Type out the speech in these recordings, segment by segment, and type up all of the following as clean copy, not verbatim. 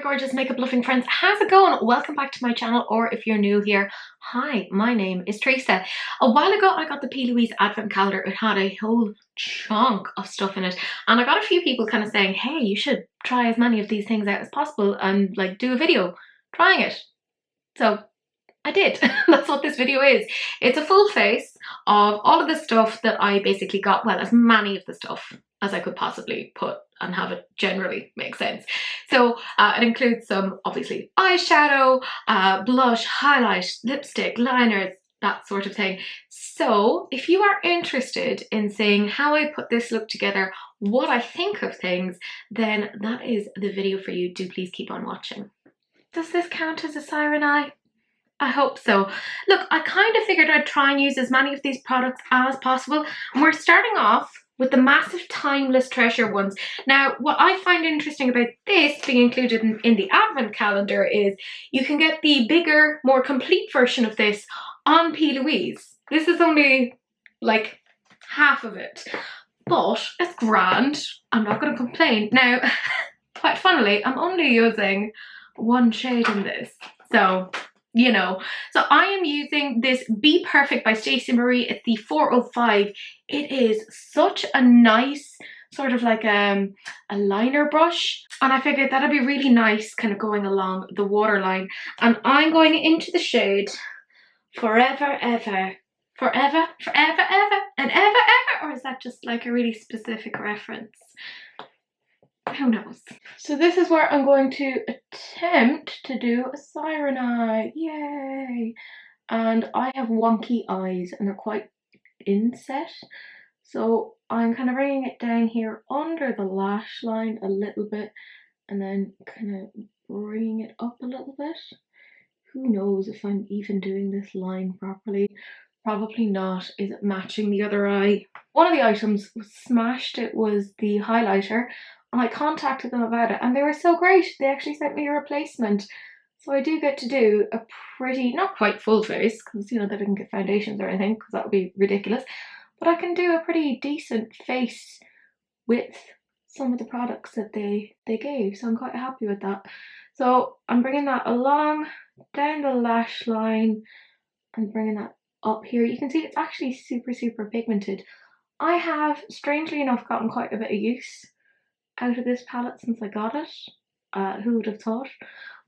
gorgeous makeup loving friends, how's it going? Welcome back to my channel, or if you're new here, hi, my name is Teresa. A while ago I got the PLouise advent calendar. It had a whole chunk of stuff in it, and I got a few people kind of saying, hey, you should try as many of these things out as possible and like do a video trying it. So I did. That's what this video is. It's a full face of all of the stuff that I basically got, well, as many of the stuff as I could possibly put and have it generally make sense. So it includes some, obviously, eyeshadow, blush, highlight, lipstick, liners, that sort of thing. So if you are interested in seeing how I put this look together, what I think of things, then that is the video for you. Do please keep on watching. Does this count as a siren eye? I hope so. Look, I kind of figured I'd try and use as many of these products as possible. And we're starting off with the massive Timeless Treasure ones. Now, what I find interesting about this being included in the advent calendar is you can get the bigger, more complete version of this on PLouise. This is only like half of it, but it's grand. I'm not going to complain. Now, quite funnily, I'm only using one shade in this. So, you know, so I am using this Be Perfect by Stacey Marie. It's the 405. It is such a nice sort of like a liner brush, and I figured that'd be really nice kind of going along the waterline. And I'm going into the shade Forever Ever. Forever, forever, ever, and ever, ever. Or is that just like a really specific reference? Who knows? So this is where I'm going to attempt to do a siren eye. Yay! And I have wonky eyes and they're quite inset. So I'm kind of bringing it down here under the lash line a little bit and then kind of bringing it up a little bit. Who knows if I'm even doing this line properly? Probably not. Is it matching the other eye? One of the items was smashed. It was the highlighter. And I contacted them about it and they were so great. They actually sent me a replacement. So I do get to do a pretty, not quite full face, because, you know, they didn't get foundations or anything, because that would be ridiculous. But I can do a pretty decent face with some of the products that they gave. So I'm quite happy with that. So I'm bringing that along, down the lash line, and bringing that up here. You can see it's actually super, super pigmented. I have, strangely enough, gotten quite a bit of use out of this palette since I got it. Who would have thought?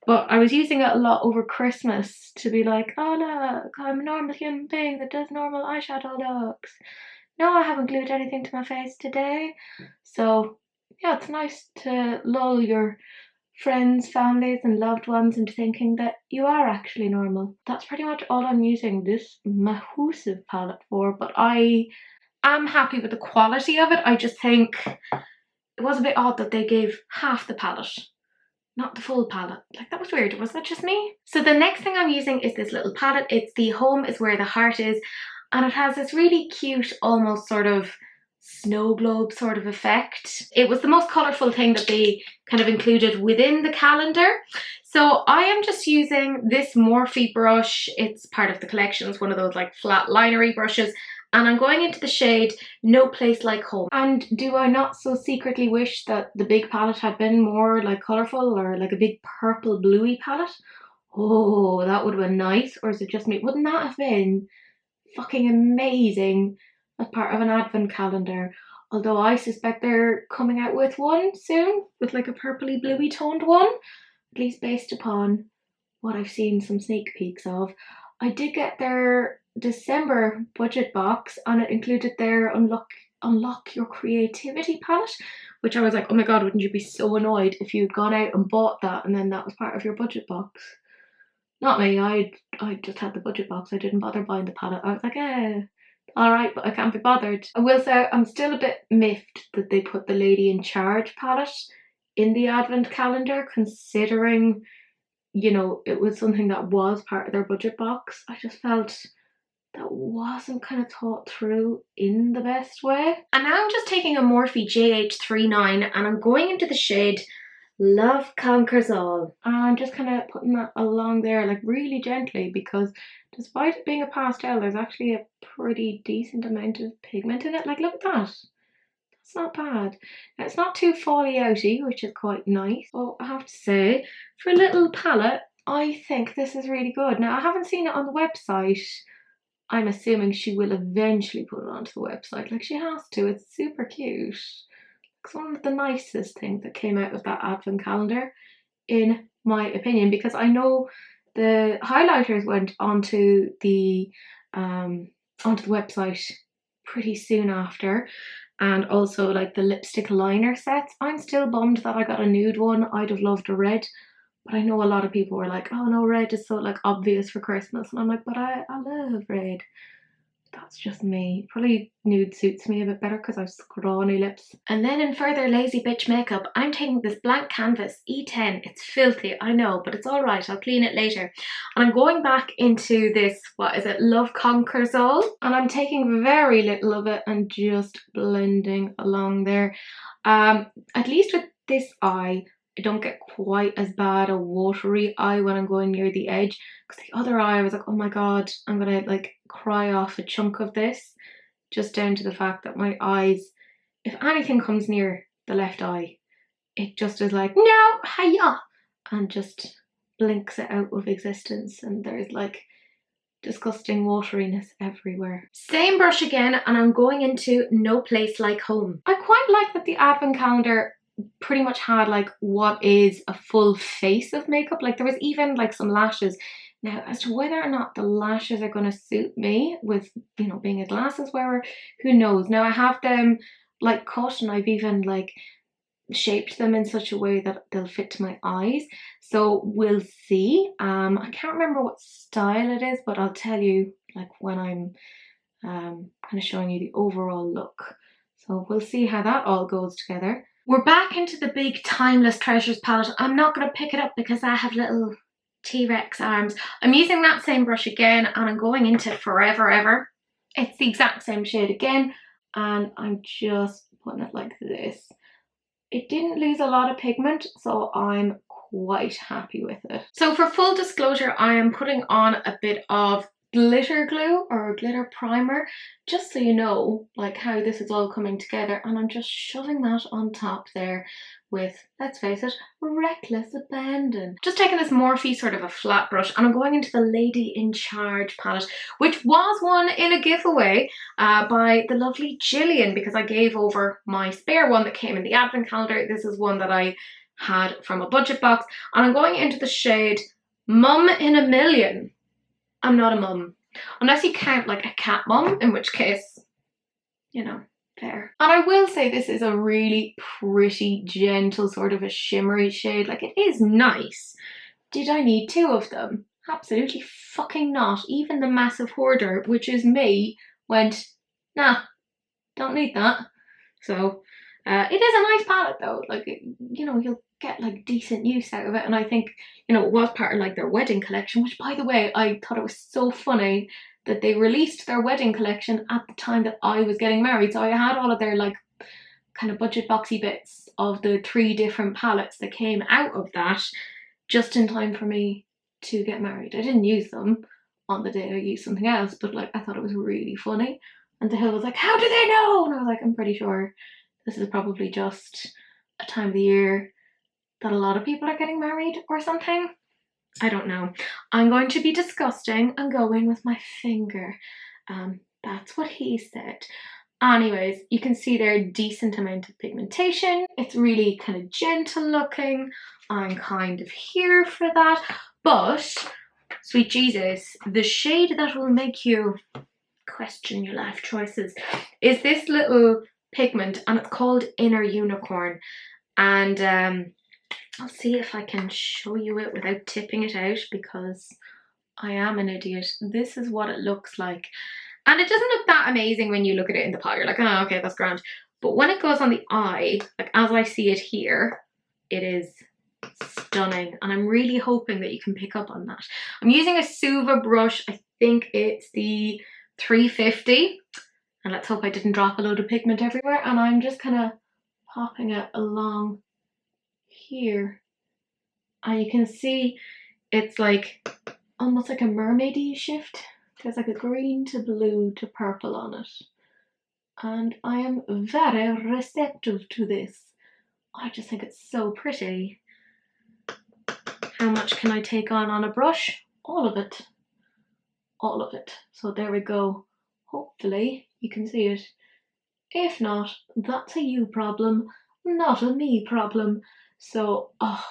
But I was using it a lot over Christmas to be like, oh look, I'm a normal human being that does normal eyeshadow looks. No, I haven't glued anything to my face today. So yeah, it's nice to lull your friends, families and loved ones into thinking that you are actually normal. That's pretty much all I'm using this massive palette for, but I am happy with the quality of it. I just think it was a bit odd that they gave half the palette, not the full palette. Like, that was weird. Was that just me? So the next thing I'm using is this little palette. It's the Home is Where the Heart Is, and it has this really cute, almost sort of snow globe sort of effect. It was the most colourful thing that they kind of included within the calendar. So I am just using this Morphe brush. It's part of the collection. It's one of those like flat linery brushes. And I'm going into the shade No Place Like Home. And do I not so secretly wish that the big palette had been more like colourful, or like a big purple bluey palette? Oh, that would have been nice. Or is it just me? Wouldn't that have been fucking amazing as part of an advent calendar? Although I suspect they're coming out with one soon, with like a purpley bluey toned one, at least based upon what I've seen some sneak peeks of. I did get their December budget box and it included their Unlock Your Creativity palette, which I was like, oh my god, wouldn't you be so annoyed if you'd gone out and bought that and then that was part of your budget box? Not me. I just had the budget box. I didn't bother buying the palette. I was like, alright, but I can't be bothered. I will say I'm still a bit miffed that they put the Lady in Charge palette in the advent calendar, considering, you know, it was something that was part of their budget box. I just felt that wasn't kind of thought through in the best way. And now I'm just taking a Morphe JH39 and I'm going into the shade Love Conquers All. And I'm just kind of putting that along there like really gently, because despite it being a pastel, there's actually a pretty decent amount of pigment in it. Like, look at that. That's not bad. Now, it's not too fally outy, which is quite nice. But I have to say, For a little palette, I think this is really good. Now, I haven't seen it on the website. I'm assuming she will eventually put it onto the website. Like, she has to. It's super cute. It's one of the nicest things that came out of that advent calendar, in my opinion, because I know the highlighters went onto the website pretty soon after, and also like the lipstick liner sets. I'm still bummed that I got a nude one. I'd have loved a red, but I know a lot of people were like, oh no, red is so like obvious for Christmas, and I'm like, but I love red. That's just me. Probably nude suits me a bit better because I've scrawny lips. And then in further lazy bitch makeup, I'm taking this blank canvas E10. It's filthy, I know, but it's all right. I'll clean it later. And I'm going back into this, what is it, Love Conquers All. And I'm taking very little of it and just blending along there. At least with this eye, I don't get quite as bad a watery eye when I'm going near the edge, because the other eye I was like, oh my god, I'm gonna like cry off a chunk of this, just down to the fact that my eyes, if anything comes near the left eye, it just is like, no, hiya, and just blinks it out of existence, and there's like disgusting wateriness everywhere. Same brush again, and I'm going into No Place Like Home. I quite like that the advent calendar pretty much had like what is a full face of makeup. Like there was even like some lashes. Now, as to whether or not the lashes are going to suit me with, you know, being a glasses wearer, who knows. Now I have them like cut, and I've even like shaped them in such a way that they'll fit to my eyes, so we'll see. I can't remember what style it is, but I'll tell you like when I'm kind of showing you the overall look. So we'll see how that all goes together. We're back into the big Timeless Treasures palette. I'm not going to pick it up because I have little T-Rex arms. I'm using that same brush again, and I'm going into Forever Ever. It's the exact same shade again, and I'm just putting it like this. It didn't lose a lot of pigment, so I'm quite happy with it. So for full disclosure, I am putting on a bit of glitter glue or glitter primer, just so you know like how this is all coming together, and I'm just shoving that on top there with, let's face it, reckless abandon. Just taking this Morphe sort of a flat brush, and I'm going into the Lady in Charge palette, which was won in a giveaway by the lovely Gillian, because I gave over my spare one that came in the advent calendar. This is one that I had from a budget box, and I'm going into the shade Mum in a Million. I'm not a mum, unless you count like a cat mum, in which case, you know, fair. And I will say this is a really pretty, gentle, sort of a shimmery shade. Like, it is nice. Did I need two of them? Absolutely fucking not. Even the massive hoarder, which is me, went, nah, don't need that. So, it is a nice palette though. Like, you know, you'll get like decent use out of it, and I think, you know, it was part of like their wedding collection, which by the way, I thought it was so funny that they released their wedding collection at the time that I was getting married. So I had all of their like kind of budget boxy bits of the 3 different palettes that came out of that just in time for me to get married. I didn't use them on the day, I used something else, but like I thought it was really funny. And the Hill was like, how do they know? And I was like, I'm pretty sure this is probably just a time of the year that a lot of people are getting married or something. I don't know. I'm going to be disgusting and go in with my finger. That's what he said. Anyways, you can see there a decent amount of pigmentation. It's really kind of gentle looking. I'm kind of here for that. But, sweet Jesus, the shade that will make you question your life choices is this little pigment, and it's called Inner Unicorn. And I'll see if I can show you it without tipping it out, because I am an idiot. This is what it looks like. And it doesn't look that amazing when you look at it in the pot. You're like, oh, okay, that's grand. But when it goes on the eye, like as I see it here, it is stunning. And I'm really hoping that you can pick up on that. I'm using a Suva brush. I think it's the 350. And let's hope I didn't drop a load of pigment everywhere. And I'm just kind of popping it along here, and you can see it's like almost like a mermaidy shift. There's like a green to blue to purple on it, and I am very receptive to this. I just think it's so pretty. how much can I take on a brush? All of it. All of it. So there we go. Hopefully you can see it. If not, that's a you problem, not a me problem. So, oh,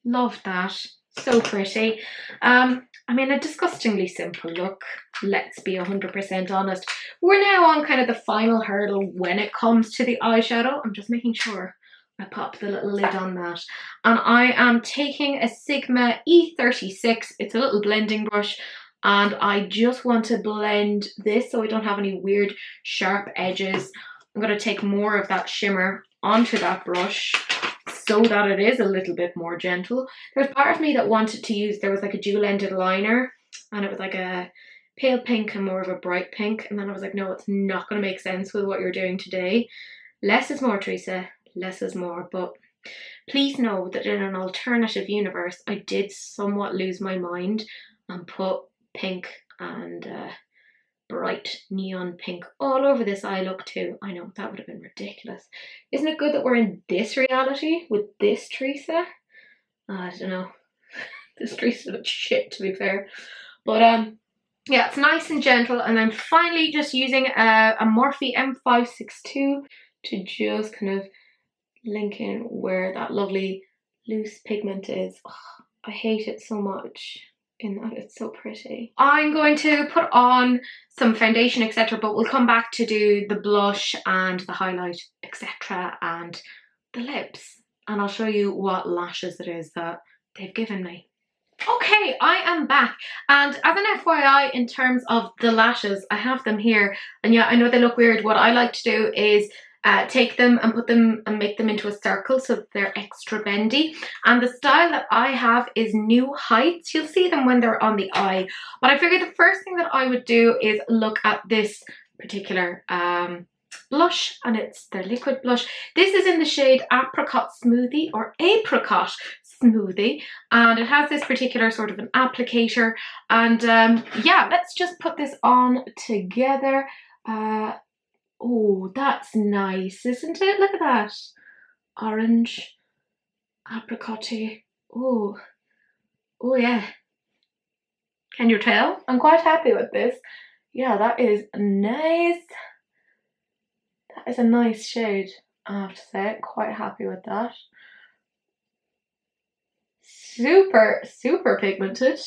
love that. So pretty. I mean, a disgustingly simple look. Let's be 100% honest. We're now on kind of the final hurdle when it comes to the eyeshadow. I'm just making sure I pop the little lid on that. And I am taking a Sigma E36. It's a little blending brush. And I just want to blend this so I don't have any weird sharp edges. I'm going to take more of that shimmer onto that brush so that it is a little bit more gentle. There's part of me that wanted to use, there was like a dual-ended liner and it was like a pale pink and more of a bright pink. And then I was like, no, it's not going to make sense with what you're doing today. Less is more, Teresa. Less is more. But please know that in an alternative universe, I did somewhat lose my mind and put pink and bright neon pink all over this eye look too. I know, that would have been ridiculous. Isn't it good that we're in this reality with this Teresa? I don't know. This Teresa looks shit, to be fair. But yeah, it's nice and gentle. And I'm finally just using a Morphe M562 to just kind of link in where that lovely loose pigment is. Oh, I hate it so much in that it's so pretty. I'm going to put on some foundation, etc., but we'll come back to do the blush and the highlight, etc., and the lips. And I'll show you what lashes it is that they've given me. Okay, I am back. And as an FYI, in terms of the lashes, I have them here. And yeah, I know they look weird. What I like to do is take them and put them and make them into a circle so that they're extra bendy. And the style that I have is New Heights. You'll see them when they're on the eye. But I figured the first thing that I would do is look at this particular blush, and it's their liquid blush. This is in the shade Apricot Smoothie or Apricot Smoothie, and it has this particular sort of an applicator. And yeah, let's just put this on together. Oh, that's nice, isn't it? Look at that. Orange, apricot-y. Oh, oh yeah. Can you tell? I'm quite happy with this. Yeah, that is nice. That is a nice shade, I have to say. Quite happy with that. Super, super pigmented.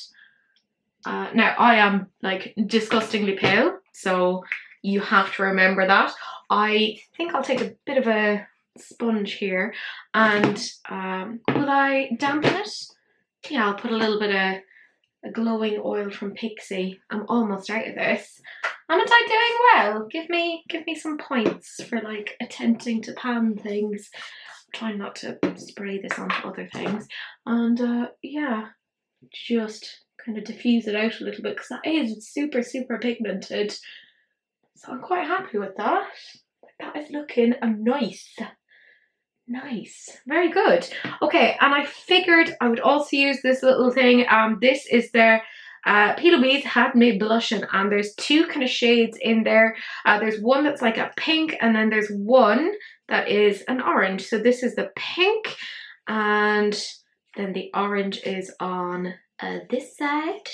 Now, I am like disgustingly pale, so you have to remember that. I think I'll take a bit of a sponge here and will I dampen it? Yeah, I'll put a little bit of a glowing oil from Pixie. I'm almost out of this. Am I doing well? Give me some points for like attempting to pan things. I'm trying not to spray this onto other things. And yeah, just kind of diffuse it out a little bit because that is super, super pigmented. So I'm quite happy with that. That is looking nice. Nice. Very good. Okay, and I figured I would also use this little thing. This is their PLouise Had Me Blushing, and there's two kind of shades in there. There's one that's like a pink, and then there's one that is an orange. So this is the pink, and then the orange is on this side.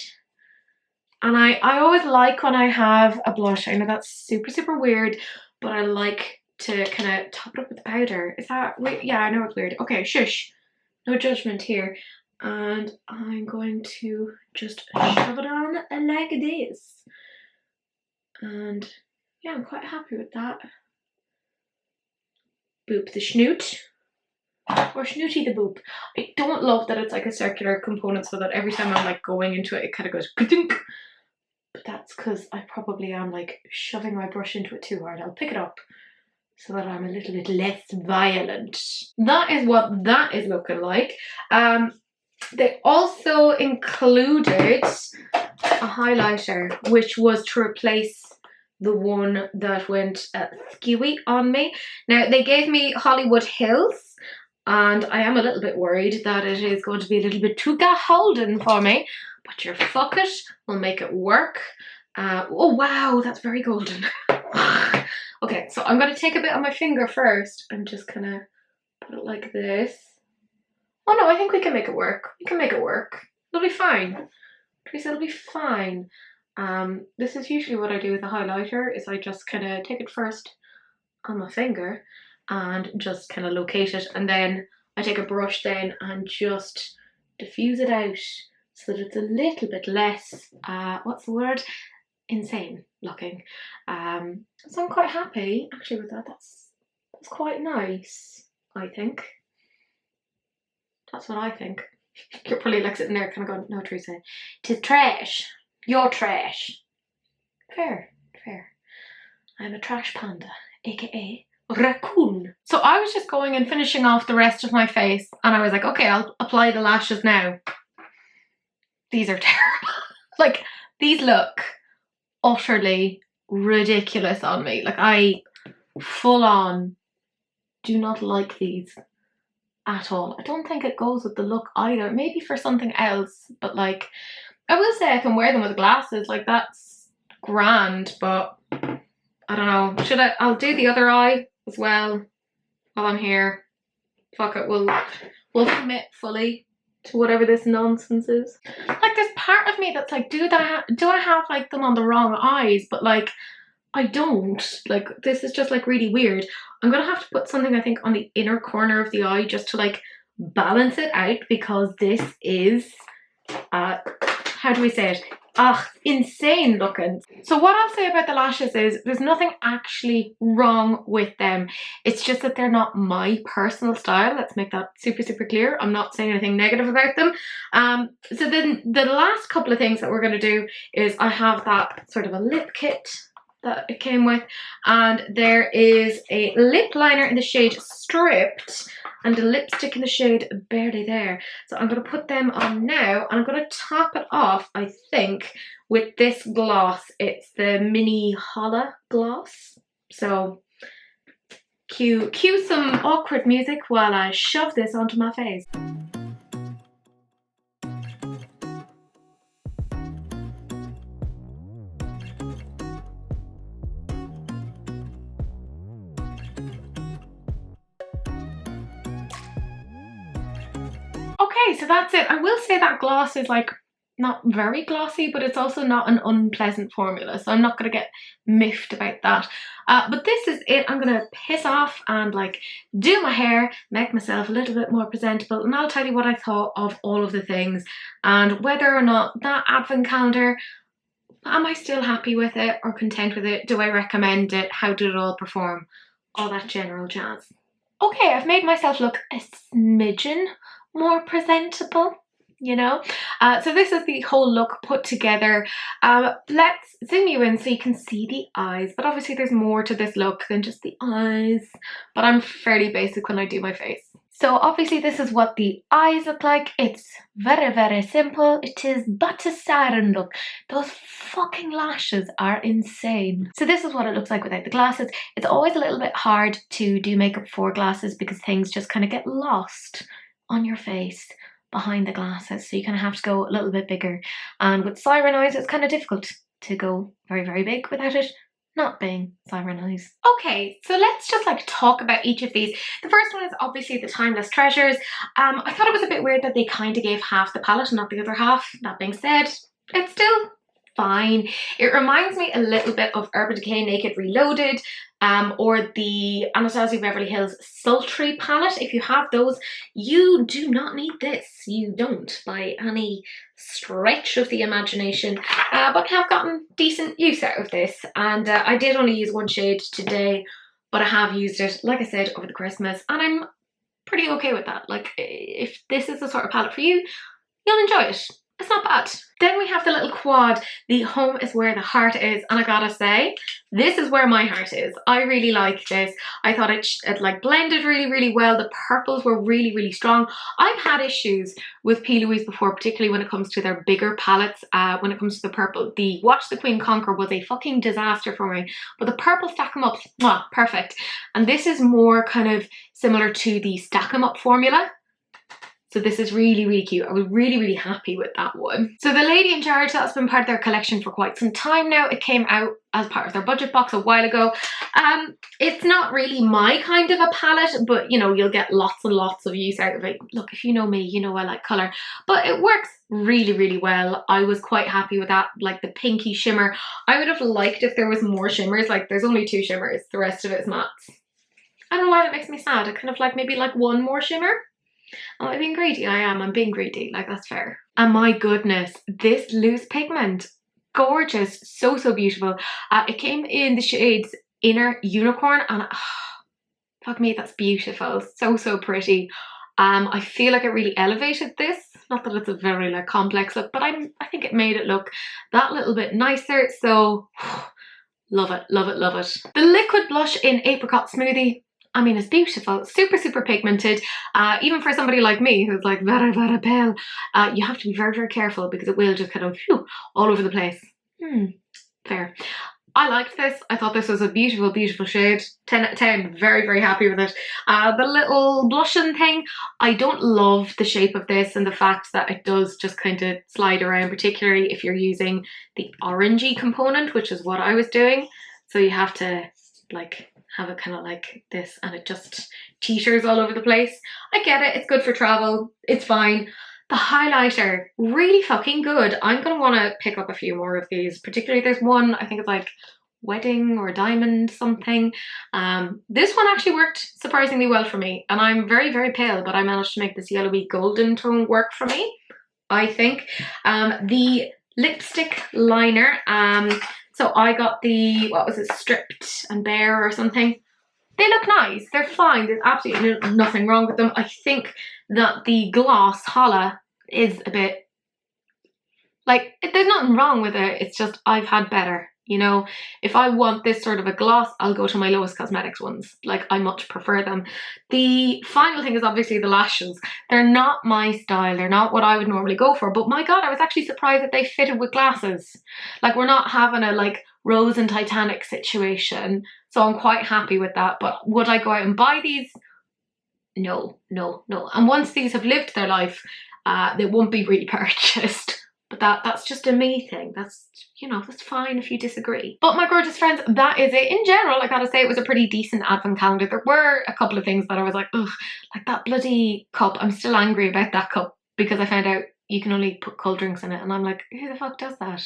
And I always like when I have a blush. I know that's super, super weird, but I like to kind of top it up with powder. Is that weird? Yeah, I know it's weird. Okay, shush. No judgment here. And I'm going to just shove it on like this. And yeah, I'm quite happy with that. Boop the schnoot. Or snooty the boop. I don't love that it's like a circular component so that every time I'm like going into it, it kind of goes ka-dunk. But that's because I probably am like shoving my brush into it too hard. I'll pick it up so that I'm a little bit less violent. That is what that is looking like. They also included a highlighter, which was to replace the one that went skewy on me. Now, they gave me Hollywood Hills, and I am a little bit worried that it is going to be a little bit too golden for me. But you're fuck it, we'll make it work. Oh wow, that's very golden. Okay, so I'm going to take a bit on my finger first and just kind of put it like this. Oh no, I think we can make it work. We can make it work. It'll be fine. Teresa, it'll be fine. This is usually what I do with a highlighter, is I just kind of take it first on my finger and just kind of locate it, and then I take a brush then and just diffuse it out so that it's a little bit less, what's the word? Insane looking. So I'm quite happy actually with that. That's quite nice, I think. That's what I think. You're probably like sitting there kind of going, no, Teresa, 'tis trash. You're trash. Fair, fair. I'm a trash panda, aka raccoon. So I was just going and finishing off the rest of my face, and I was like, okay, I'll apply the lashes now. These are terrible. Like, these look utterly ridiculous on me. Like, I full on do not like these at all. I don't think it goes with the look either. Maybe for something else, but like, I will say I can wear them with glasses. Like, that's grand, but I don't know. Should I? I'll do the other eye as well while I'm here. Fuck it, we'll commit fully to whatever this nonsense is. Like, there's part of me that's like, do I have like them on the wrong eyes? But like, I don't. Like, this is just like really weird. I'm gonna have to put something, I think, on the inner corner of the eye just to like balance it out, because this is how do we say it? Insane looking. So what I'll say about the lashes is there's nothing actually wrong with them. It's just that they're not my personal style. Let's make that super, super clear. I'm not saying anything negative about them. So then the last couple of things that we're going to do is I have that sort of a lip kit that it came with, and there is a lip liner in the shade Stripped and a lipstick in the shade Barely There. So I'm going to put them on now, and I'm going to top it off, I think, with this gloss. It's the Mini Holla gloss. So cue some awkward music while I shove this onto my face. Okay, so that's it. I will say that gloss is like not very glossy, but it's also not an unpleasant formula, so I'm not going to get miffed about that. But this is it. I'm going to piss off and like do my hair, make myself a little bit more presentable, and I'll tell you what I thought of all of the things and whether or not that advent calendar, am I still happy with it or content with it? Do I recommend it? How did it all perform? All that general jazz. Okay, I've made myself look a smidgen more presentable, you know. So this is the whole look put together. Let's zoom you in so you can see the eyes, but obviously there's more to this look than just the eyes, but I'm fairly basic when I do my face. So obviously this is what the eyes look like. It's very, very simple. It is but a Siren look. Those fucking lashes are insane. So this is what it looks like without the glasses. It's always a little bit hard to do makeup for glasses because things just kind of get lost on your face behind the glasses, so you kind of have to go a little bit bigger, and with Siren eyes it's kind of difficult to go very, very big without it not being Siren eyes. Okay, so let's just like talk about each of these. The first one is obviously the Timeless Treasures. I thought it was a bit weird that they kind of gave half the palette and not the other half. That being said, it's still fine. It reminds me a little bit of Urban Decay Naked Reloaded, or the Anastasia Beverly Hills Sultry palette. If you have those, you do not need this. You don't, by any stretch of the imagination. But I have gotten decent use out of this, and I did only use one shade today, but I have used it, like I said, over the Christmas, and I'm pretty okay with that. Like, if this is the sort of palette for you, you'll enjoy it. It's not bad. Then we have the little quad, the Home is Where the Heart Is, and I gotta say, this is where my heart is. I really like this. I thought it like blended really, really well. The purples were really, really strong. I've had issues with PLouise before, particularly when it comes to their bigger palettes. When it comes to the purple, the Watch the Queen Conquer was a fucking disaster for me, but the purple Stack 'em Up, mwah, perfect. And this is more kind of similar to the Stack 'em Up formula. So this is really, really cute. I was really, really happy with that one. So the lady in charge, that's been part of their collection for quite some time now. It came out as part of their budget box a while ago. It's not really my kind of a palette, but you know, you'll get lots and lots of use out of it. Look, if you know me, you know I like colour, but it works really, really well. I was quite happy with that, like the pinky shimmer. I would have liked if there was more shimmers. Like there's only 2 shimmers, the rest of it is mattes. I don't know why that makes me sad. I kind of like maybe like 1 more shimmer. Am I being greedy? I am. I'm being greedy. Like, that's fair. And my goodness, this loose pigment, gorgeous. So, so beautiful. It came in the shades Inner Unicorn, and fuck me, that's beautiful. So, so pretty. I feel like it really elevated this. Not that it's a very like complex look, but I think it made it look that little bit nicer. So, love it, love it, love it. The liquid blush in Apricot Smoothie. I mean, it's beautiful, super, super pigmented. Even for somebody like me who's like very, very pale, you have to be very, very careful because it will just kind of all over the place. Fair. I liked this. I thought this was a beautiful, beautiful shade. 10 out of 10. Very, very happy with it. The little blushing thing, I don't love the shape of this and the fact that it does just kind of slide around, particularly if you're using the orangey component, which is what I was doing. So you have to like have it kind of like this and it just teeters all over the place. I get it, it's good for travel, it's fine. The highlighter, really fucking good. I'm gonna want to pick up a few more of these, particularly there's one, I think it's like wedding or diamond something. This one actually worked surprisingly well for me, and I'm very, very pale, but I managed to make this yellowy golden tone work for me, I think. The lipstick liner, so I got the, what was it, Stripped and Bare or something. They look nice, they're fine, there's absolutely nothing wrong with them. I think that the gloss Holla is a bit, like, there's nothing wrong with it, it's just I've had better. You know, if I want this sort of a gloss, I'll go to my Lowest Cosmetics ones. Like, I much prefer them. The final thing is obviously the lashes. They're not my style. They're not what I would normally go for. But my God, I was actually surprised that they fitted with glasses. Like, we're not having a, like, Rose and Titanic situation. So I'm quite happy with that. But would I go out and buy these? No, no, no. And once these have lived their life, they won't be repurchased. But that's just a me thing. That's, you know, that's fine if you disagree. But my gorgeous friends, that is it. In general, I gotta say it was a pretty decent advent calendar. There were a couple of things that I was like, ugh, like that bloody cup. I'm still angry about that cup because I found out you can only put cold drinks in it. And I'm like, who the fuck does that?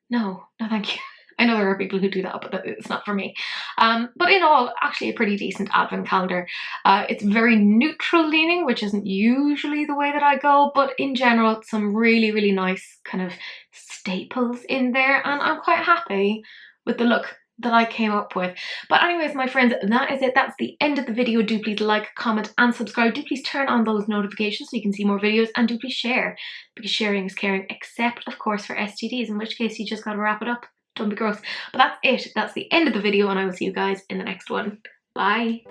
No, no thank you. I know there are people who do that, but it's not for me. But in all, actually a pretty decent advent calendar. It's very neutral leaning, which isn't usually the way that I go, but in general, some really, really nice kind of staples in there, and I'm quite happy with the look that I came up with. But anyways, my friends, that is it. That's the end of the video. Do please like, comment, and subscribe. Do please turn on those notifications so you can see more videos, and do please share, because sharing is caring, except, of course, for STDs, in which case you just gotta wrap it up. Don't be gross. But that's it. That's the end of the video, and I will see you guys in the next one. Bye.